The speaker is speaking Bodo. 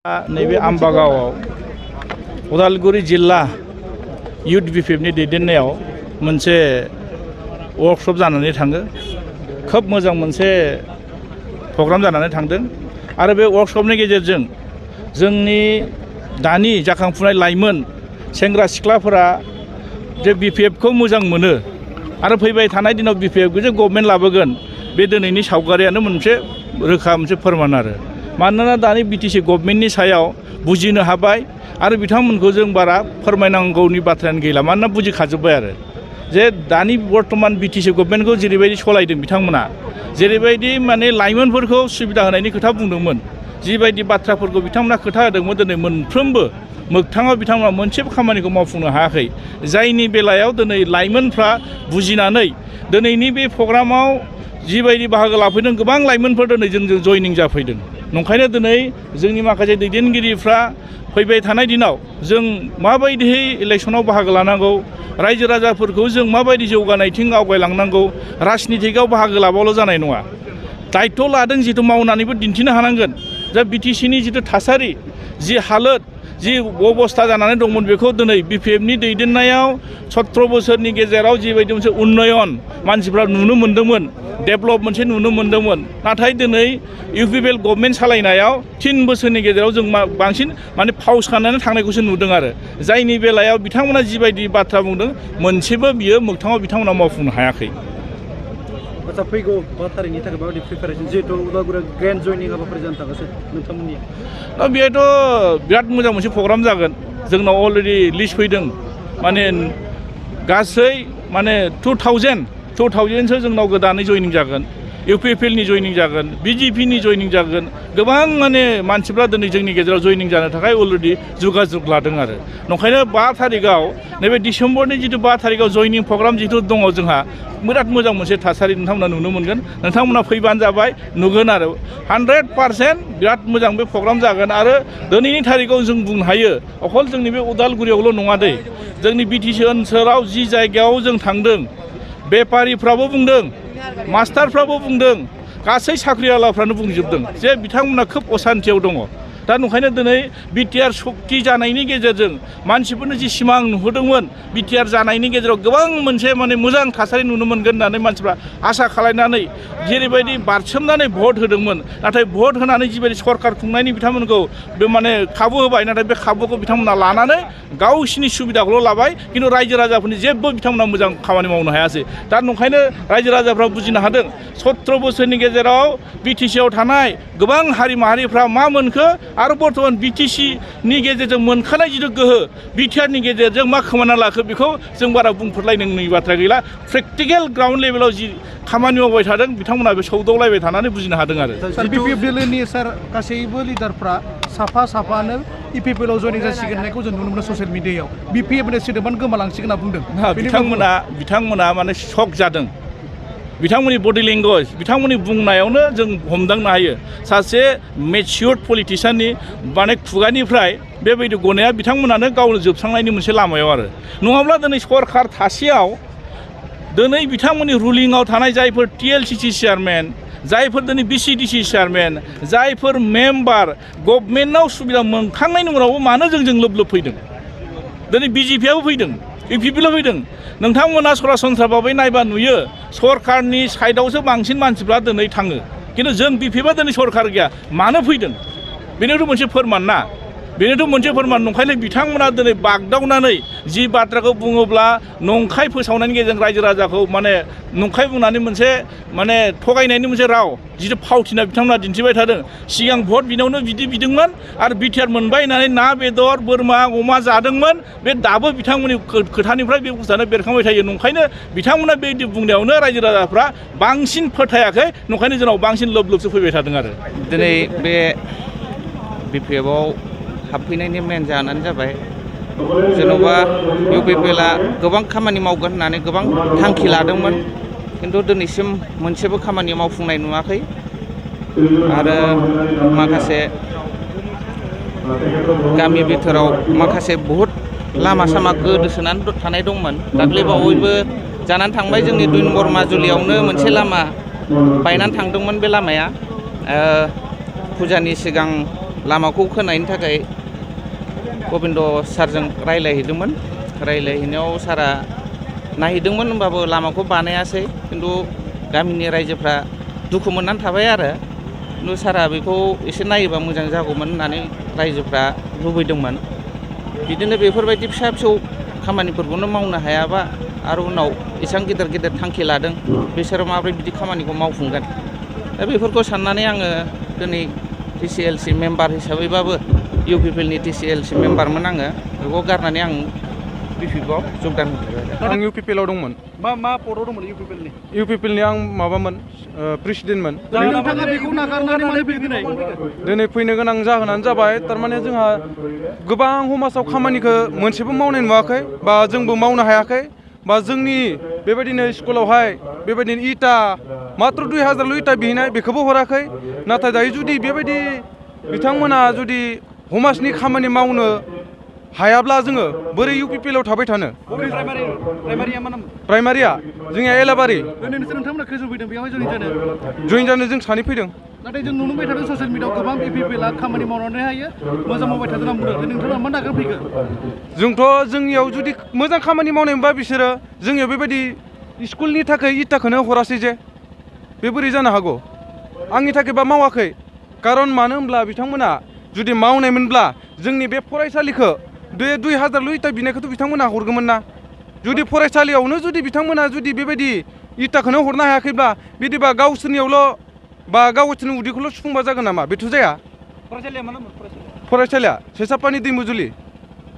नैबे आम्बागावआव उदालगुरि जिल्ला युथ बिपिएफनि दैदेननायाव मोनसे वर्कशप जानानै थाङो। खोब मोजां मोनसे प्रग्राम जानानै थांदों आरो बे वर्कशपनि गेजेरजों जोंनि दानि जाखांफुनाय लाइमोन सेंग्रा सिख्लाफोरा जे बिपिएफखौ मोजां मोनो आरो फैबाय थानाय दिनाव बिपिएफखौ जे गभर्नमेन्ट लाबोगोन बे दिनैनि सावगारियानो मोनसे रोखा मोनसे फोरमान आरो मानोना दानि बिटिसि गभर्नमेन्टनि सायाव बुजिनो हाबाय आरो बिथांमोनखौ जों बारा फोरमायनांगौनि बाथ्रायानो गैला मानोना बुजिखाजोब्बाय आरो जे दानि बर्तमान बिटिसि गभर्नमेन्टखौ जेरैबायदि सलायदों बिथांमोना जेरैबायदि माने लाइमोनफोरखौ सुबिदा होनायनि खोथा बुंदोंमोन जिबायदि बाथ्राफोरखौ बिथांमोना खोथा होदोंमोन दिनै मोनफ्रोमबो मोगथाङाव बिथांमोना मोनसेबो खामानिखौ मावफुंनो हायाखै जायनि बेलायाव दिनै लाइमोनफ्रा बुजिनानै दिनैनि बे प्रग्रामाव जिबायदि बाहागो लाफैदों गोबां लाइमोनफोर दिनै जोंजों जयनिं जाफैदों। नंखायनो दिनै जोंनि माखासे दैदेनगिरिफ्रा फैबाय थानाय दिनाव जों माबायदियै इलेक्सनाव बाहागो लानांगौ रायजो राजाफोरखौ जों माबायदि जौगानायथिं आवगायलांनांगौ राजनितिकआव बाहागो लाबाल' जानाय नङा दायित्व लादों जितु मावनानैबो दिन्थिनो हानांगोन दा बिटिसिनि जितु थासारि जि हालोद जि अबस्था जानानै दंमोन बेखौ दिनै बिपिएफनि दैदेननायाव 17 बोसोरनि गेजेराव जिबायदि मोनसे उन्नयन मानसिफ्रा नुनो मोन्दोंमोन डेभेलप मोनसे नुनो मोन्दोंमोन नाथाय दिनै इउपिपिएल गभर्नमेन्ट सालायनायाव 3 बोसोरनि गेजेराव जों बांसिन माने फावस खालामनानै थांनायखौसो नुदों आरो जायनि बेलायाव बिथांमोना जिबायदि बाथ्रा बुंदों मोनसेबो बियो मोगथाङाव बिथांमोना मावफुंनो हायाखै। आচ্ছা फैगौ 5 तारिखनि थाखाय माबायदि प्रिपारेसन जिहेतु उदालगुरियाव ग्रेन्ड जयनिं हाबाफारि जानो थागासिनो नोंथांमोननि दा बेहायथ' बिराद मोजां मोनसे प्रग्राम जागोन जोंनाव अलरेडि लिस्ट फैदों माने गासै माने 2000सो जोंनाव गोदानै जयनिं जागोन इउपिपिएलनि जयनिं जागोन बिजेपिनि जयनिं जागोन गोबां माने मानसिफ्रा दिनै जोंनि गेजेराव जयनिं जानो थाखाय अलरेडि जगाजग लादों आरो नंखायनो 5 तारिखआव नैबे डिसेम्बरनि जितु 5 तारिखआव जयनिं प्रग्राम जितु दङ जोंहा बिराद मोजां मोनसे थासारि नोंथांमोना नुनो मोनगोन नोंथांमोना फैबानो जाबाय नुगोन आरो 100% बिराद मोजां बे प्रग्राम जागोन आरो दिनैनि तारिखआव जों बुंनो हायो अकल जोंनि बे उदालगुरियावल' नङा दै जोंनि बिटिसि ओनसोलाव जि जायगायाव जों थांदों बेपारिफ्राबो बुंदों मास्टारफ्राबो बुंदों गासै साख्रिआवलाफ्रानो बुंजोबदों जे बिथांमोना खोब असान्थियाव दङ दा नंखायनो दिनै बिटिआर सक्ति जानायनि गेजेरजों मानसिफोरनो जि सिमां नुहोदोंमोन बिटिआर जानायनि गेजेराव गोबां मोनसे माने मोजां थासारि नुनो मोनगोन होननानै मानसिफ्रा आसा खालायनानै जेरैबायदि बारसोमनानै भट होदोंमोन नाथाय भट होनानै जिबायदि सरकार खुंनायनि बिथांमोनखौ बे माने खाबु होबाय नाथाय बे खाबुखौ बिथांमोना लानानै गावसिनि सुबिदाखौल' लाबाय खिन्थु रायजो राजाफोरनि जेबो बिथांमोना मोजां खामानि मावनो हायासै दा नंखायनो रायजो राजाफ्रा बुजिनो हादों 17 बोसोरनि गेजेराव बिटिसिआव थानाय गोबां हारि माहारिफ्रा मा मोनखो आरो बर्तमान बिटिसिनि गेजेरजों मोनखानाय जितु गोहो बिटिआरनि गेजेरजों मा खोमाना लाखो बेखौ जों बारा बुंफोरलायनांगौनि बाथ्रा गैला प्रेक्टिकेल ग्राउन्ड लेभेलाव जि खामानि मावबाय थादों बिथांमोना बे सौदावलायबाय थानानै बुजिनो हादों आरो बिपिएफ दोलोनि सार गासैबो लिडारफ्रा साफानो इपिपिएलआव जयनिं जासिगोन होननायखौ जों नुनो मोनो ससियेल मिडियायाव बिपिएफनि सोदोबानो गोमालांसिगोन होनना बुंदों बिथांमोना माने शक जादों बिथांमोननि बडि लेंगुवेज बिथांमोननि बुंनायावनो जों हमदांनो हायो सासे मेच्युर्ड पलिटिशियाननि माने खुगानिफ्राय बेबायदि गनाया बिथांमोनानो गावनो जोबस्रांनायनि मोनसे लामायाव आरो नङाब्ला दिनै सरकार थासेयाव दिनै बिथांमोननि रुलिंआव थानाय जायफोर टिएलसिसि चेयारमेन जायफोर दिनै बिसिडिसि चेयारमेन जायफोर मेम्बार गभर्नमेन्टआव सुबिदा मोनखांनायनि उनावबो मानो जोंजों लोब फैदों दिनै बिजेपिआबो फैदों इउपिपिएलआव फैदों नोंथांमोना सरासनस्रा भाबै नायबा नुयो सरकारनि साइडआवसो बांसिन मानसिफ्रा दिनै थाङो खिन्थु जों बिपिएफआ दिनै सरकार गैया मानो फैदों बेनोथ' मोनसे फोरमान ना बेनोथ' मोनसे फोरमान नंखायनो बिथांमोना दिनै बागदावनानै जि बाथ्राखौ बुङोब्ला नंखाय फोसावनायनि गेजेरजों रायजो राजाखौ माने नंखाय बुंनानै मोनसे माने थगायनायनि मोनसे राव जितु फावथिना बिथांमोना दिन्थिबाय थादों सिगां भट बिनायावनो बिदि बिदोंमोन आरो बिटिआर मोनबाय होननानै ना बेदर बोरमा अमा जादोंमोन बे दाबो बिथांमोननि खोथानिफ्राय बे बुस्थुआनो बेरखांबाय थायो नंखायनो बिथांमोना बेबायदि बुंनायावनो रायजो राजाफ्रा बांसिन फोथायाखै नंखायनो जोंनाव बांसिन लोबसो फैबाय थादों आरो दिनै बे बिपिएफआव हाबफैनायनि मेन जाहोनानो जाबाय जेन'बा इउपिपिएलआ गोबां खामानि मावगोन होननानै गोबां थांखि लादोंमोन खिन्थु दिनैसिम मोनसेबो खामानि मावफुंनाय नुवाखै आरो माखासे गामि बिथोराव माखासे बहुद लामा सामा गोदोसोनानै थानाय दंमोन दाख्लैबावैबो जानानै थांबाय जोंनि 2 नम्बर माजुलियावनो मोनसे लामा बायनानै थांदोंमोन बे लामाया फुजानि सिगां लामाखौ खोनायनि थाखाय गबिन्द सारजों रायलायहैदोंमोन रायलायहैनायाव सारा नायहैदोंमोन होनबाबो लामाखौ बानायासै खिन्थु गामिनि रायजोफ्रा दुखु मोननानै थाबाय आरो खिन्थु सारा बेखौ एसे नायोबा मोजां जागौमोन होननानै रायजोफ्रा लुबैदोंमोन बिदिनो बेफोरबायदि फिसा फिसौ खामानिफोरखौनो मावनो हायाबा आरो उनाव एसेबां गेदेर गेदेर थांखि लादों बिसोरो माबोरै बिदि खामानिखौ मावफुंगोन दा बेफोरखौ साननानै आङो दिनै TCLC मेम्बार हिसाबैबाबो UPPLनि TCLC मेम्बारमोन आङो बेखौ गारनानै आं BPPआव जगदान होबाय आं UPPLआव दंमोन मा पदआव दंमोन UPPLनि UPPLनि आं माबामोन प्रेसिडेन्टमोन नोंथाङा बेखौ नागारनानै मानो फैनाय दिनै फैनो गोनां जाहोनानो जाबाय थारमाने जोंहा गोबां समाजाव खामानिखौ मोनसेबो मावनाय नुवाखै बा जोंबो मावनो हायाखै बा जोंनि बेबायदिनो स्कुलावहाय बेबायदिनो इटा मात्र 2000ल' इटा बिहैनाय बेखौबो हराखै नाथाय दायो जुदि बेबायदि बिथांमोना जुदि समाजनि खामानि मावनो हायाब्ला जोङो बोरै UPPLआव थाबाय थानो प्राइमारिया मा नाम प्राइमारिया जोंनिया एलाबारि नोंथांमोना खैजन फैदों बेयावहाय जइन जानो जों सानै फैदों नाथाय जों नुनो मोनबाय थादों ससियेल मिडियाआव गोबां UPPLआ खामानि मावनानै हायो मोजां मावबाय थादों होनना बुंदों नोंथाङा मा नागारफैखो जोंथ' जोंनियाव जुदि मोजां खामानि मावनाय मोनबा बिसोरो जोंनियाव बेबायदि स्कुलनि थाखाय इटाखौनो हरासै जे बे बोरै जानो हागौ आंनि थाखायबा मावाखै खारन मानो होनब्ला बिथांमोना जुदि मावनायमोनब्ला जोंनि बे फरायसालिखौ 2000ल' इटा बिनायखौथ' बिथांमोना हरगौमोन ना जुदि फरायसालियावनो जुदि बिथांमोना जुदि बेबायदि इटाखौनो हरनो हायाखैब्ला बिदिबा गावसोरनियावल' बा गावसोरनि उदैखौल' सुफुंबा जागोन नामा बेथ' जाया फरायसालिया मा नाम फरायसालिया सेसापानि दैमुजुलि